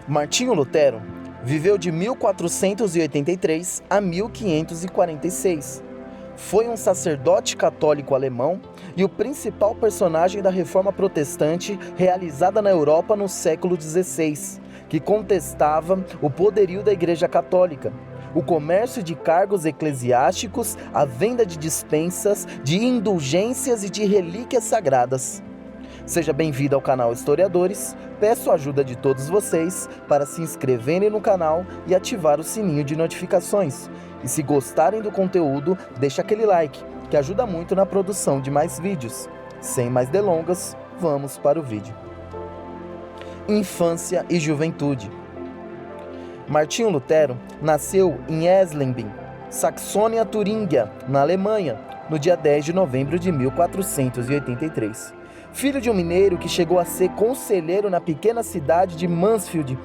Martinho Lutero viveu de 1483 a 1546. Foi um sacerdote católico alemão e o principal personagem da Reforma Protestante realizada na Europa no século XVI, que contestava o poderio da Igreja Católica, o comércio de cargos eclesiásticos, a venda de dispensas, de indulgências e de relíquias sagradas. Seja bem-vindo ao canal Historiadores. Peço a ajuda de todos vocês para se inscreverem no canal e ativar o sininho de notificações. E se gostarem do conteúdo, deixa aquele like, que ajuda muito na produção de mais vídeos. Sem mais delongas, vamos para o vídeo. Infância e juventude. Martinho Lutero nasceu em Eisleben, Saxônia-Turíngia, na Alemanha, no dia 10 de novembro de 1483. Filho de um mineiro que chegou a ser conselheiro na pequena cidade de Mansfield,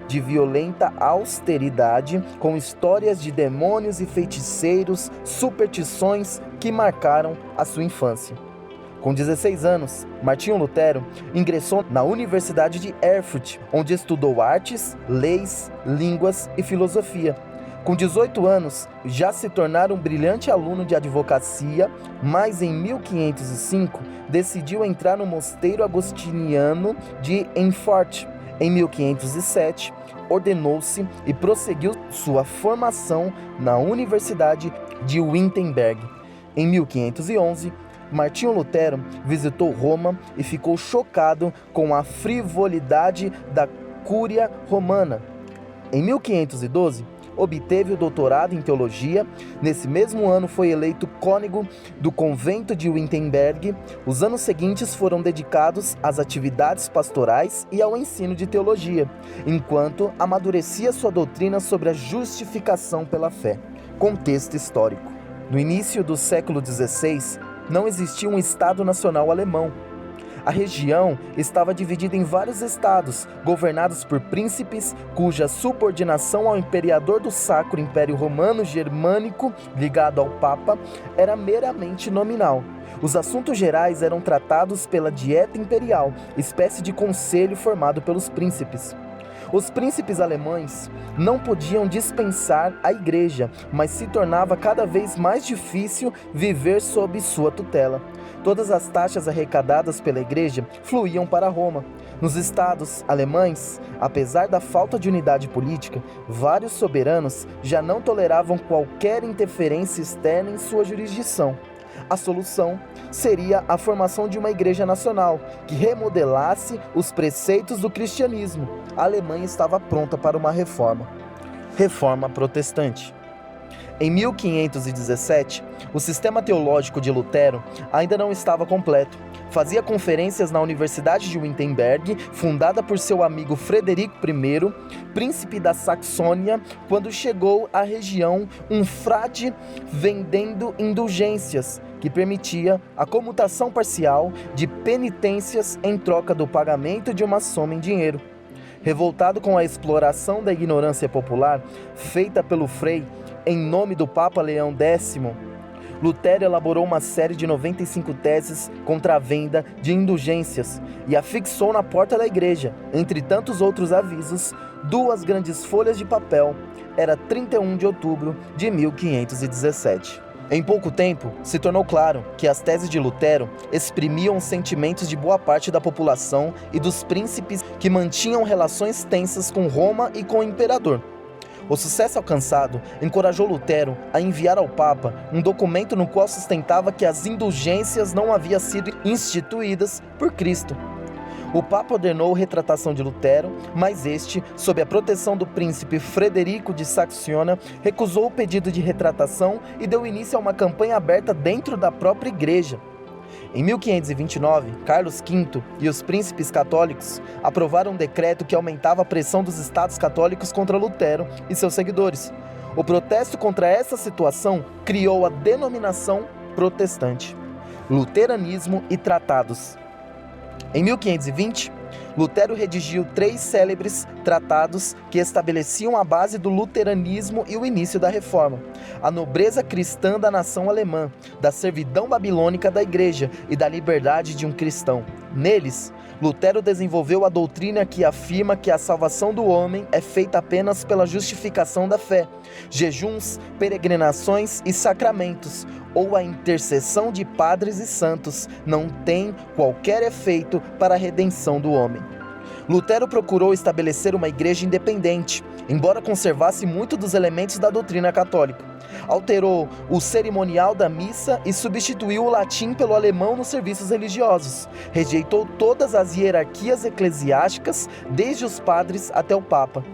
de violenta austeridade, com histórias de demônios e feiticeiros, superstições que marcaram a sua infância. Com 16 anos, Martinho Lutero ingressou na Universidade de Erfurt, onde estudou artes, leis, línguas e filosofia. Com 18 anos, já se tornara um brilhante aluno de advocacia, mas em 1505 decidiu entrar no mosteiro agostiniano de Erfurt. Em 1507, ordenou-se e prosseguiu sua formação na Universidade de Wittenberg. Em 1511, Martinho Lutero visitou Roma e ficou chocado com a frivolidade da Cúria Romana. Em 1512, obteve o doutorado em teologia. Nesse mesmo ano foi eleito cônego do convento de Wittenberg. Os anos seguintes foram dedicados às atividades pastorais e ao ensino de teologia, enquanto amadurecia sua doutrina sobre a justificação pela fé. Contexto histórico. No início do século XVI, não existia um Estado nacional alemão. A região estava dividida em vários estados, governados por príncipes, cuja subordinação ao imperador do Sacro Império Romano Germânico, ligado ao Papa, era meramente nominal. Os assuntos gerais eram tratados pela Dieta Imperial, espécie de conselho formado pelos príncipes. Os príncipes alemães não podiam dispensar a igreja, mas se tornava cada vez mais difícil viver sob sua tutela. Todas as taxas arrecadadas pela igreja fluíam para Roma. Nos estados alemães, apesar da falta de unidade política, vários soberanos já não toleravam qualquer interferência externa em sua jurisdição. A solução seria a formação de uma igreja nacional, que remodelasse os preceitos do cristianismo. A Alemanha estava pronta para uma reforma. Reforma protestante. Em 1517, o sistema teológico de Lutero ainda não estava completo. Fazia conferências na Universidade de Wittenberg, fundada por seu amigo Frederico I, príncipe da Saxônia, quando chegou à região um frade vendendo indulgências, que permitia a comutação parcial de penitências em troca do pagamento de uma soma em dinheiro. Revoltado com a exploração da ignorância popular feita pelo Frei em nome do Papa Leão X, Lutero elaborou uma série de 95 teses contra a venda de indulgências e a fixou na porta da igreja. Entre tantos outros avisos, 2 grandes folhas de papel. Era 31 de outubro de 1517. Em pouco tempo, se tornou claro que as teses de Lutero exprimiam os sentimentos de boa parte da população e dos príncipes que mantinham relações tensas com Roma e com o imperador. O sucesso alcançado encorajou Lutero a enviar ao Papa um documento no qual sustentava que as indulgências não haviam sido instituídas por Cristo. O Papa ordenou retratação de Lutero, mas este, sob a proteção do príncipe Frederico de Saxônia, recusou o pedido de retratação e deu início a uma campanha aberta dentro da própria igreja. Em 1529, Carlos V e os príncipes católicos aprovaram um decreto que aumentava a pressão dos estados católicos contra Lutero e seus seguidores. O protesto contra essa situação criou a denominação protestante. Luteranismo e tratados. Em 1520, Lutero redigiu 3 célebres tratados que estabeleciam a base do luteranismo e o início da reforma: a nobreza cristã da nação alemã, da servidão babilônica da igreja e da liberdade de um cristão. Neles, Lutero desenvolveu a doutrina que afirma que a salvação do homem é feita apenas pela justificação da fé, jejuns, peregrinações e sacramentos, ou a intercessão de padres e santos não tem qualquer efeito para a redenção do homem. Lutero procurou estabelecer uma igreja independente, embora conservasse muito dos elementos da doutrina católica. Alterou o cerimonial da missa e substituiu o latim pelo alemão nos serviços religiosos. Rejeitou todas as hierarquias eclesiásticas, desde os padres até o Papa.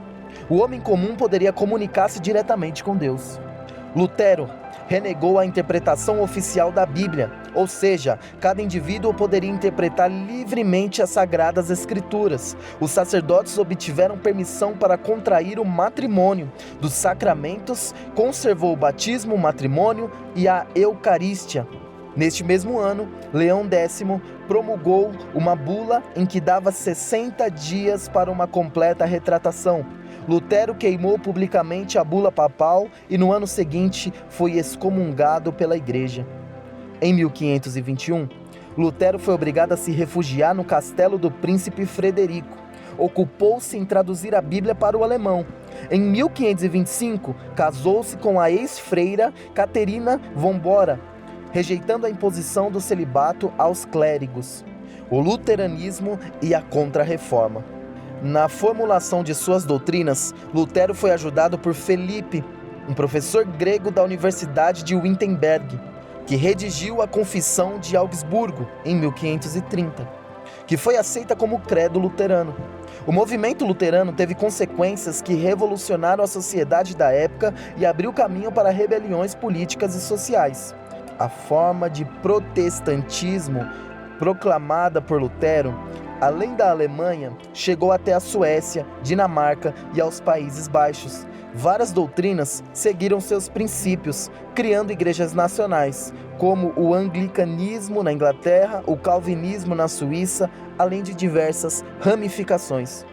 O homem comum poderia comunicar-se diretamente com Deus. Lutero renegou a interpretação oficial da Bíblia, ou seja, cada indivíduo poderia interpretar livremente as Sagradas Escrituras. Os sacerdotes obtiveram permissão para contrair o matrimônio dos sacramentos, conservou o batismo, o matrimônio e a Eucarístia. Neste mesmo ano, Leão X promulgou uma bula em que dava 60 dias para uma completa retratação. Lutero queimou publicamente a bula papal e no ano seguinte foi excomungado pela igreja. Em 1521, Lutero foi obrigado a se refugiar no castelo do príncipe Frederico. Ocupou-se em traduzir a Bíblia para o alemão. Em 1525, casou-se com a ex-freira Caterina von Bora, rejeitando a imposição do celibato aos clérigos, o luteranismo e a Contra-Reforma. Na formulação de suas doutrinas, Lutero foi ajudado por Felipe, um professor grego da Universidade de Wittenberg, que redigiu a Confissão de Augsburgo em 1530, que foi aceita como credo luterano. O movimento luterano teve consequências que revolucionaram a sociedade da época e abriu caminho para rebeliões políticas e sociais. A forma de protestantismo proclamada por Lutero, além da Alemanha, chegou até a Suécia, Dinamarca e aos Países Baixos. Várias doutrinas seguiram seus princípios, criando igrejas nacionais, como o anglicanismo na Inglaterra, o calvinismo na Suíça, além de diversas ramificações.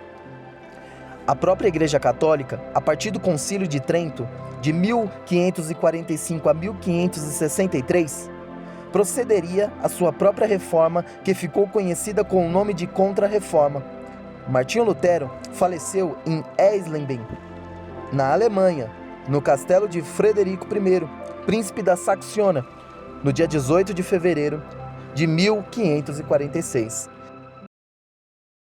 A própria Igreja Católica, a partir do Concílio de Trento, de 1545 a 1563, procederia à sua própria reforma, que ficou conhecida com o nome de Contra-Reforma. Martinho Lutero faleceu em Eisleben, na Alemanha, no castelo de Frederico I, príncipe da Saxônia, no dia 18 de fevereiro de 1546.